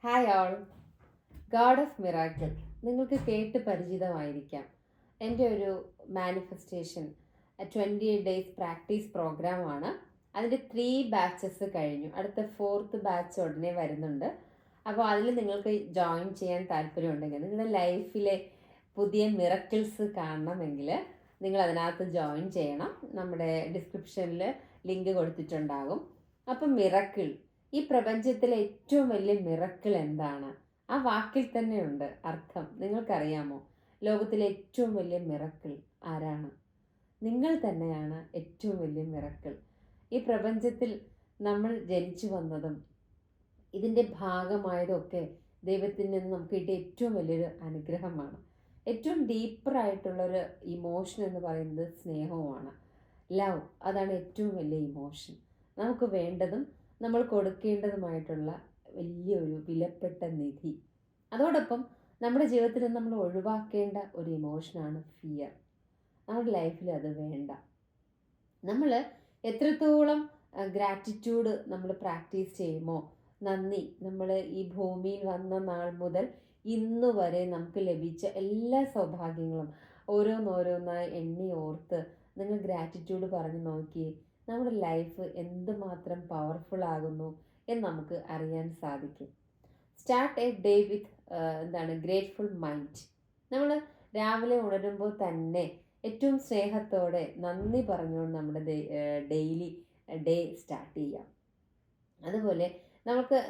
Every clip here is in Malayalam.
Hi all. God of miracle നിങ്ങൾക്ക് കേട്ട് പരിചിതമായിരിക്കാം. എൻ്റെ ഒരു മാനിഫെസ്റ്റേഷൻ 28 ഡേയ്സ് പ്രാക്ടീസ് പ്രോഗ്രാമാണ്. അതിൻ്റെ 3 ബാച്ചസ് കഴിഞ്ഞു. അടുത്ത 4th ബാച്ച് ഉടനെ വരുന്നുണ്ട്. അപ്പോൾ അതിൽ നിങ്ങൾക്ക് ജോയിൻ ചെയ്യാൻ താല്പര്യമുണ്ടെങ്കിൽ, നിങ്ങളുടെ ലൈഫിലെ പുതിയ മിറക്കിൾസ് കാണണമെങ്കിൽ നിങ്ങൾ അതിനകത്ത് ജോയിൻ ചെയ്യണം. നമ്മുടെ ഡിസ്ക്രിപ്ഷനിൽ ലിങ്ക് കൊടുത്തിട്ടുണ്ടാകും. അപ്പം മിറക്കിൾ, ഈ പ്രപഞ്ചത്തിലെ ഏറ്റവും വലിയ മിറക്കിൾ എന്താണ്? ആ വാക്കിൽ തന്നെയുണ്ട് അർത്ഥം. നിങ്ങൾക്കറിയാമോ? ലോകത്തിലെ ഏറ്റവും വലിയ മിറക്കിൾ ആരാണ്? നിങ്ങൾ തന്നെയാണ് ഏറ്റവും വലിയ മിറക്കിൾ. ഈ പ്രപഞ്ചത്തിൽ നമ്മൾ ജനിച്ചു വന്നതും ഇതിൻ്റെ ഭാഗമായതൊക്കെ ദൈവത്തിൽ നിന്ന് നമുക്ക് കിട്ടിയ ഏറ്റവും വലിയൊരു അനുഗ്രഹമാണ്. ഏറ്റവും ഡീപ്പറായിട്ടുള്ളൊരു ഇമോഷൻ എന്ന് പറയുന്നത് സ്നേഹവുമാണ്. ലവ്, അതാണ് ഏറ്റവും വലിയ ഇമോഷൻ. നമുക്ക് വേണ്ടതും നമ്മൾ കൊടുക്കേണ്ടതുമായിട്ടുള്ള വലിയൊരു വിലപ്പെട്ട നിധി. അതോടൊപ്പം നമ്മുടെ ജീവിതത്തിൽ നമ്മൾ ഒഴിവാക്കേണ്ട ഒരു ഇമോഷനാണ് ഫിയർ. നമ്മുടെ ലൈഫിൽ അത് വേണ്ട. നമ്മൾ എത്രത്തോളം ഗ്രാറ്റിറ്റ്യൂഡ് നമ്മൾ പ്രാക്ടീസ് ചെയ്യുമോ, നന്ദി, നമ്മൾ ഈ ഭൂമിയിൽ വന്ന നാൾ മുതൽ ഇന്ന് വരെ നമുക്ക് ലഭിച്ച എല്ലാ സൗഭാഗ്യങ്ങളും ഓരോന്നോരോന്നായി എണ്ണി ഓർത്ത് നിങ്ങൾ ഗ്രാറ്റിറ്റ്യൂഡ് പറഞ്ഞു നോക്കിയേ, നമ്മുടെ ലൈഫ് എന്തുമാത്രം പവർഫുൾ ആകുന്നു എന്ന് നമുക്ക് അറിയാൻ സാധിക്കും. Start A day with grateful mind. നമ്മൾ രാവിലെ ഉണരുമ്പോൾ തന്നെ ഏറ്റവും സ്നേഹത്തോടെ നന്ദി പറഞ്ഞുകൊണ്ട് നമ്മുടെ ഡെയിലി ഡേ സ്റ്റാർട്ട് ചെയ്യാം. അതുപോലെ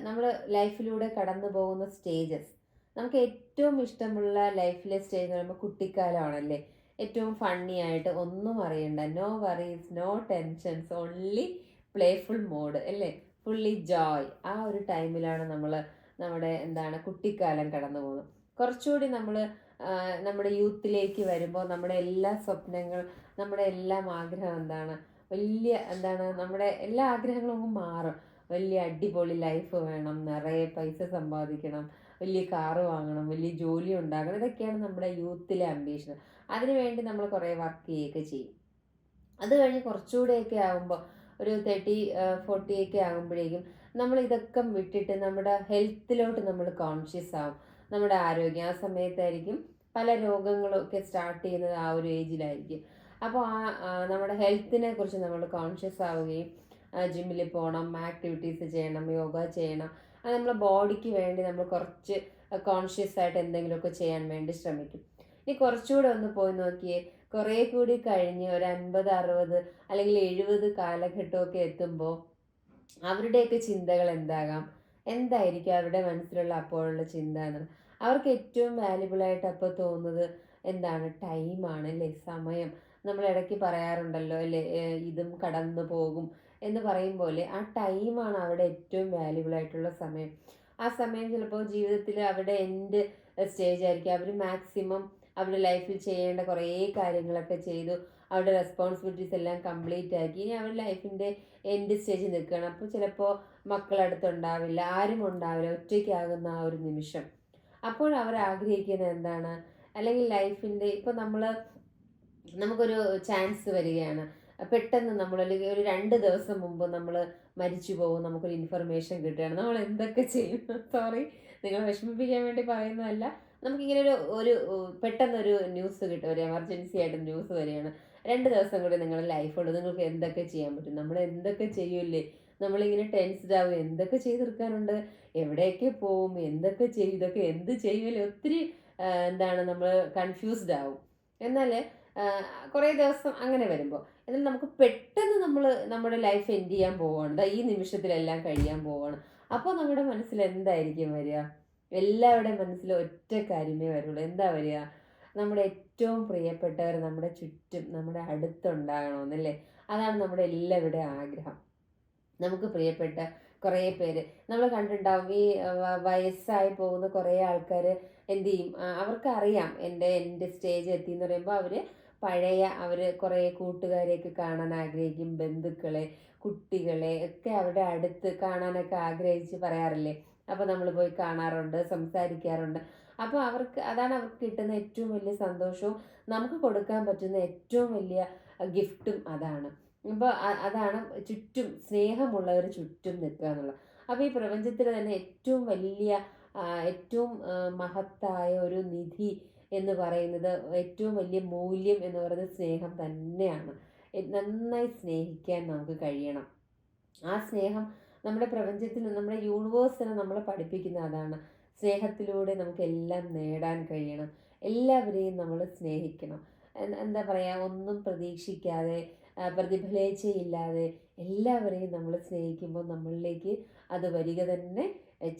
നമ്മൾ ലൈഫിലൂടെ കടന്നു പോകുന്ന സ്റ്റേജസ്, നമുക്ക് ഏറ്റവും ഇഷ്ടമുള്ള ലൈഫിലെ സ്റ്റേജ് എന്ന് പറയുമ്പോൾ കുട്ടിക്കാലമാണല്ലേ. ഏറ്റവും ഫണ്ണി ആയിട്ട്, ഒന്നും അറിയണ്ട, no worries, no tensions, only playful mode അല്ലേ, ഫുള്ളി ജോയ്. ആ ഒരു ടൈമിലാണ് നമ്മൾ നമ്മുടെ കുട്ടിക്കാലം കടന്നു പോകുന്നത്. കുറച്ചുകൂടി നമ്മുടെ യൂത്തിലേക്ക് വരുമ്പോൾ നമ്മുടെ എല്ലാ സ്വപ്നങ്ങൾ, നമ്മുടെ എല്ലാം ആഗ്രഹം വലിയ നമ്മുടെ എല്ലാ ആഗ്രഹങ്ങളും അങ്ങ് മാറും. വലിയ അടിപൊളി ലൈഫ് വേണം, നിറയെ പൈസ സമ്പാദിക്കണം, വലിയ കാറ് വാങ്ങണം, വലിയ ജോലി ഉണ്ടാകണം. ഇതൊക്കെയാണ് നമ്മുടെ യൂത്തിലെ അംബീഷൻ. അതിനുവേണ്ടി നമ്മൾ കുറേ വർക്ക് ചെയ്യുകയൊക്കെ ചെയ്യും. അത് കഴിഞ്ഞ് കുറച്ചുകൂടെയൊക്കെ ആകുമ്പോൾ ഒരു 30-40 ആകുമ്പോഴേക്കും നമ്മൾ ഇതൊക്കെ വിട്ടിട്ട് നമ്മുടെ ഹെൽത്തിലോട്ട് നമ്മൾ കോൺഷ്യസ് ആവും. നമ്മുടെ ആരോഗ്യം ആ സമയത്തായിരിക്കും. പല രോഗങ്ങളൊക്കെ സ്റ്റാർട്ട് ചെയ്യുന്നത് ആ ഒരു ഏജിലായിരിക്കും. അപ്പോൾ നമ്മുടെ ഹെൽത്തിനെ കുറിച്ച് നമ്മൾ കോൺഷ്യസ് ആവുകയും ജിമ്മിൽ പോകണം, ആക്ടിവിറ്റീസ് ചെയ്യണം, യോഗ ചെയ്യണം. അത് നമ്മുടെ ബോഡിക്ക് വേണ്ടി നമ്മൾ കുറച്ച് കോൺഷ്യസ് ആയിട്ട് എന്തെങ്കിലുമൊക്കെ ചെയ്യാൻ വേണ്ടി ശ്രമിക്കും. ഇനി കുറച്ചുകൂടെ ഒന്ന് പോയി നോക്കിയേ, കുറേ കൂടി കഴിഞ്ഞ് ഒരു 50-60 അല്ലെങ്കിൽ 70 കാലഘട്ടമൊക്കെ എത്തുമ്പോൾ അവരുടെയൊക്കെ ചിന്തകൾ എന്തായിരിക്കും അവരുടെ മനസ്സിലുള്ള അപ്പോഴുള്ള ചിന്ത എന്ന്. അവർക്ക് ഏറ്റവും വാല്യുബിളായിട്ട് അപ്പോൾ തോന്നുന്നത് ടൈമാണ് അല്ലേ, സമയം. നമ്മൾ ഇടയ്ക്ക് പറയാറുണ്ടല്ലോ അല്ലേ, ഇതും കടന്നു പോകും എന്ന് പറയും പോലെ ആ ടൈമാണ് അവിടെ ഏറ്റവും വാല്യുബിളായിട്ടുള്ള സമയം. ആ സമയം ചിലപ്പോൾ ജീവിതത്തിൽ അവരുടെ എൻഡ് സ്റ്റേജ് ആയിരിക്കും. അവർ മാക്സിമം അവരുടെ ലൈഫിൽ ചെയ്യേണ്ട കുറേ കാര്യങ്ങളൊക്കെ ചെയ്തു, അവരുടെ റെസ്പോൺസിബിലിറ്റീസ് എല്ലാം കംപ്ലീറ്റ് ആക്കി. ഇനി അവരുടെ ലൈഫിൻ്റെ എൻഡ് സ്റ്റേജിൽ നിൽക്കുകയാണ്. അപ്പോൾ ചിലപ്പോൾ മക്കളടുത്തുണ്ടാവില്ല, ആരും ഉണ്ടാവില്ല, ഒറ്റയ്ക്കാകുന്ന ആ ഒരു നിമിഷം. അപ്പോൾ അവർ ആഗ്രഹിക്കുന്നത് അല്ലെങ്കിൽ ലൈഫിൻ്റെ ഇപ്പോൾ നമുക്കൊരു ചാൻസ് വരികയാണ്, പെട്ടെന്ന് അല്ലെങ്കിൽ ഒരു 2 ദിവസം മുമ്പ് നമ്മൾ മരിച്ചു പോകും, നമുക്കൊരു ഇൻഫർമേഷൻ കിട്ടുകയാണ്, നമ്മൾ എന്തൊക്കെ ചെയ്യും? സോറി, നിങ്ങൾ വിഷമിപ്പിക്കാൻ വേണ്ടി പറയുന്നതല്ല. നമുക്കിങ്ങനെ ഒരു പെട്ടെന്നൊരു ന്യൂസ് കിട്ടും, ഒരു എമർജൻസി ആയിട്ട് ന്യൂസ് വരികയാണ്, 2 ദിവസം കൂടി നിങ്ങളുടെ ലൈഫുള്ളൂ, നിങ്ങൾക്ക് എന്തൊക്കെ ചെയ്യാൻ പറ്റും? നമ്മൾ എന്തൊക്കെ ചെയ്യൂലേ? നമ്മളിങ്ങനെ ടെൻസ്ഡ് ആവും, എന്തൊക്കെ ചെയ്ത് തീർക്കാനുണ്ട്, എവിടെയൊക്കെ പോവും, എന്തൊക്കെ ചെയ്യും, ഇതൊക്കെ എന്ത് ചെയ്യുമല്ലേ, ഒത്തിരി നമ്മൾ കൺഫ്യൂസ്ഡ് ആവും. എന്നാൽ കുറേ ദിവസം അങ്ങനെ വരുമ്പോൾ, എന്നാൽ നമുക്ക് പെട്ടെന്ന് നമ്മുടെ ലൈഫ് എൻഡ് ചെയ്യാൻ പോവുകയാണ്, ഈ നിമിഷത്തിലെല്ലാം കഴിയാൻ പോവുകയാണ്. അപ്പോൾ നമ്മുടെ മനസ്സിൽ എന്തായിരിക്കും വരിക? എല്ലാവരുടെയും മനസ്സിൽ ഒറ്റ കാര്യമേ വരുള്ളൂ. എന്താ വരിക? നമ്മുടെ ഏറ്റവും പ്രിയപ്പെട്ടവർ നമ്മുടെ ചുറ്റും, നമ്മുടെ അടുത്തുണ്ടാകണമെന്നല്ലേ. അതാണ് നമ്മുടെ എല്ലാവരുടെയും ആഗ്രഹം. നമുക്ക് പ്രിയപ്പെട്ട കുറേ പേര് നമ്മൾ കണ്ടിട്ടുണ്ടാവും. ഈ വയസ്സായി പോകുന്ന കുറേ ആൾക്കാർ എന്ത് ചെയ്യും? അവർക്കറിയാം എൻ്റെ സ്റ്റേജ് എത്തി എന്ന് പറയുമ്പോൾ അവർ കുറേ കൂട്ടുകാരെയൊക്കെ കാണാൻ ആഗ്രഹിക്കും, ബന്ധുക്കളെ, കുട്ടികളെ ഒക്കെ അവരുടെ അടുത്ത് കാണാനൊക്കെ ആഗ്രഹിച്ച് പറയാറില്ലേ. അപ്പോൾ നമ്മൾ പോയി കാണാറുണ്ട്, സംസാരിക്കാറുണ്ട്. അപ്പോൾ അതാണ് അവർക്ക് കിട്ടുന്ന ഏറ്റവും വലിയ സന്തോഷവും നമുക്ക് കൊടുക്കാൻ പറ്റുന്ന ഏറ്റവും വലിയ ഗിഫ്റ്റും അതാണ്. അപ്പോൾ അതാണ് ചുറ്റും സ്നേഹമുള്ളവർ ചുറ്റും നിൽക്കുക എന്നുള്ളത്. അപ്പോൾ ഈ പ്രപഞ്ചത്തിൽ തന്നെ ഏറ്റവും വലിയ ഏറ്റവും മഹത്തായ ഒരു നിധി എന്ന് പറയുന്നത്, ഏറ്റവും വലിയ മൂല്യം എന്ന് പറയുന്നത് സ്നേഹം തന്നെയാണ്. നന്നായി സ്നേഹിക്കാൻ നമുക്ക് കഴിയണം. ആ സ്നേഹം നമ്മുടെ പ്രപഞ്ചത്തിൽ, നമ്മുടെ യൂണിവേഴ്സിനെ നമ്മളെ പഠിപ്പിക്കുന്ന അതാണ്. സ്നേഹത്തിലൂടെ നമുക്ക് എല്ലാം നേടാൻ കഴിയണം. എല്ലാവരെയും നമ്മൾ സ്നേഹിക്കണം. എന്താ പറയുക, ഒന്നും പ്രതീക്ഷിക്കാതെ, പ്രതിഫലേച്ഛയില്ലാതെ എല്ലാവരെയും നമ്മൾ സ്നേഹിക്കുമ്പോൾ നമ്മളിലേക്ക് അത് വരിക തന്നെ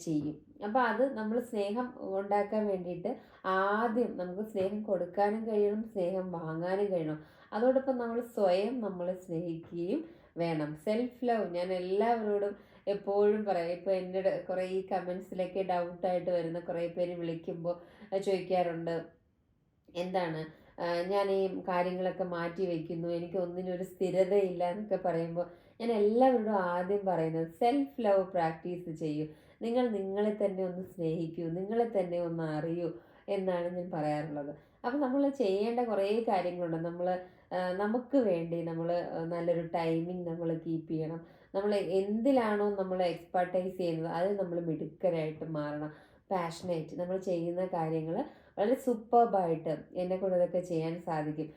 ചെയ്യും. അപ്പോൾ അത് നമ്മൾ സ്നേഹം ഉണ്ടാക്കാൻ വേണ്ടിയിട്ട് ആദ്യം നമുക്ക് സ്നേഹം കൊടുക്കാനും കഴിയണം, സ്നേഹം വാങ്ങാനും കഴിയണം. അതോടൊപ്പം നമ്മൾ സ്വയം നമ്മളെ സ്നേഹിക്കുകയും വേണം. സെൽഫ് ലവ് ഞാൻ എല്ലാവരോടും എപ്പോഴും പറയാം. ഇപ്പോൾ എൻ്റെ കുറേ ഈ കമൻസിലൊക്കെ ഡൗട്ടായിട്ട് വരുന്ന കുറേ പേര് വിളിക്കുമ്പോൾ ചോദിക്കാറുണ്ട്, എന്താണ് ഞാൻ ഈ കാര്യങ്ങളൊക്കെ മാറ്റി വയ്ക്കുന്നു, എനിക്ക് ഒന്നിനും ഒരു സ്ഥിരതയില്ല എന്നൊക്കെ പറയുമ്പോൾ ഞാൻ എല്ലാവരോടും ആദ്യം പറയുന്നത്, സെൽഫ് ലവ് പ്രാക്ടീസ് ചെയ്യൂ. നിങ്ങൾ നിങ്ങളെ തന്നെ ഒന്ന് സ്നേഹിക്കൂ, നിങ്ങളെ തന്നെ ഒന്ന് അറിയൂ എന്നാണ് ഞാൻ പറയാറുള്ളത്. അപ്പം നമ്മൾ ചെയ്യേണ്ട കുറേ കാര്യങ്ങളുണ്ട്. നമുക്ക് വേണ്ടി നമ്മൾ നല്ലൊരു ടൈമിംഗ് നമ്മൾ കീപ്പ് ചെയ്യണം. നമ്മൾ എന്തിലാണോ നമ്മൾ എക്സ്പെർട്ടൈസ് ചെയ്യുന്നത് അതിൽ നമ്മൾ മിടുക്കരായിട്ട് മാറണം. പാഷനേറ്റ് നമ്മൾ ചെയ്യുന്ന കാര്യങ്ങൾ വളരെ സൂപ്പർബായിട്ട് എന്നെക്കൊണ്ട് ഇതൊക്കെ ചെയ്യാൻ സാധിക്കും,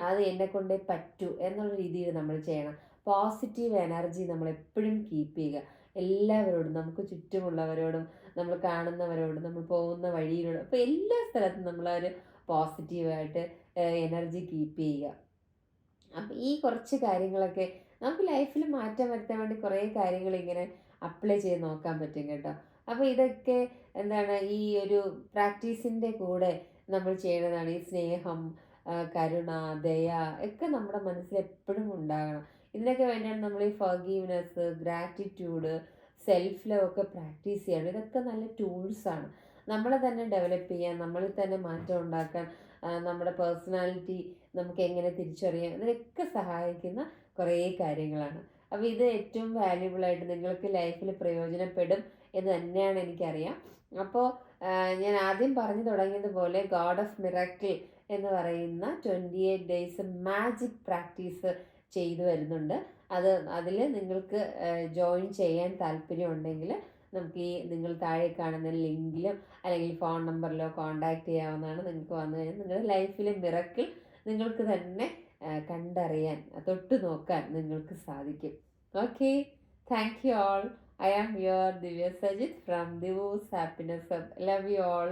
അത് എന്നെക്കൊണ്ടേ പറ്റൂ എന്നുള്ള രീതിയിൽ നമ്മൾ ചെയ്യണം. പോസിറ്റീവ് എനർജി നമ്മൾ എപ്പോഴും കീപ്പ് ചെയ്യുക. എല്ലാവരോടും, നമുക്ക് ചുറ്റുമുള്ളവരോടും, നമ്മൾ കാണുന്നവരോടും, നമ്മൾ പോകുന്ന വഴിയിലൂടെ, അപ്പോൾ എല്ലാ സ്ഥലത്തും നമ്മളൊരു പോസിറ്റീവായിട്ട് എനർജി കീപ്പ് ചെയ്യുക. അപ്പം ഈ കുറച്ച് കാര്യങ്ങളൊക്കെ നമുക്ക് ലൈഫിൽ മാറ്റം വരുത്താൻ വേണ്ടി കുറേ കാര്യങ്ങൾ ഇങ്ങനെ അപ്ലൈ ചെയ്ത് നോക്കാൻ പറ്റും കേട്ടോ. അപ്പോൾ ഇതൊക്കെ എന്താണ്, ഈ ഒരു പ്രാക്ടീസിൻ്റെ കൂടെ നമ്മൾ ചെയ്യേണ്ടതാണ്. ഈ സ്നേഹം, കരുണ, ദയ ഒക്കെ നമ്മുടെ മനസ്സിൽ എപ്പോഴും ഉണ്ടാകണം. ഇതിനൊക്കെ വേണ്ടിയാണ് നമ്മൾ ഈ ഫർഗീവ്നെസ്, ഗ്രാറ്റിറ്റ്യൂഡ്, സെൽഫ് ലവ് ഒക്കെ പ്രാക്ടീസ് ചെയ്യണം. ഇതൊക്കെ നല്ല ടൂൾസാണ് നമ്മളെ തന്നെ ഡെവലപ്പ് ചെയ്യാൻ, നമ്മളിൽ തന്നെ മാറ്റം ഉണ്ടാക്കാൻ, നമ്മുടെ പേഴ്സണാലിറ്റി നമുക്ക് എങ്ങനെ തിരിച്ചറിയാം, ഇതിനൊക്കെ സഹായിക്കുന്ന കുറേ കാര്യങ്ങളാണ്. അപ്പോൾ ഇത് ഏറ്റവും വാല്യുബിളായിട്ട് നിങ്ങൾക്ക് ലൈഫിൽ പ്രയോജനപ്പെടും എന്ന് തന്നെയാണ് എനിക്കറിയാം. അപ്പോൾ ഞാൻ ആദ്യം പറഞ്ഞു തുടങ്ങിയതുപോലെ ഗോഡ് ഓഫ് മിറാക്കിൾ എന്ന് പറയുന്ന 28 ഡേയ്സ് മാജിക് പ്രാക്ടീസ് ചെയ്തു വരുന്നുണ്ട്. അതിൽ നിങ്ങൾക്ക് ജോയിൻ ചെയ്യാൻ താല്പര്യമുണ്ടെങ്കിൽ നമുക്ക് ഈ നിങ്ങൾ താഴെ കാണുന്ന ലിങ്കിലും അല്ലെങ്കിൽ ഫോൺ നമ്പറിലോ കോൺടാക്റ്റ് ചെയ്യാവുന്നതാണ്. നിങ്ങൾക്ക് വന്നു കഴിഞ്ഞാൽ നിങ്ങളുടെ ലൈഫിലെ മിറക്കിൾ നിങ്ങൾക്ക് തന്നെ കണ്ടറിയാൻ, തൊട്ട് നോക്കാൻ നിങ്ങൾക്ക് സാധിക്കും. Okay, thank you all. I am your Divya Sajid from Divus Happiness Hub. Love you all.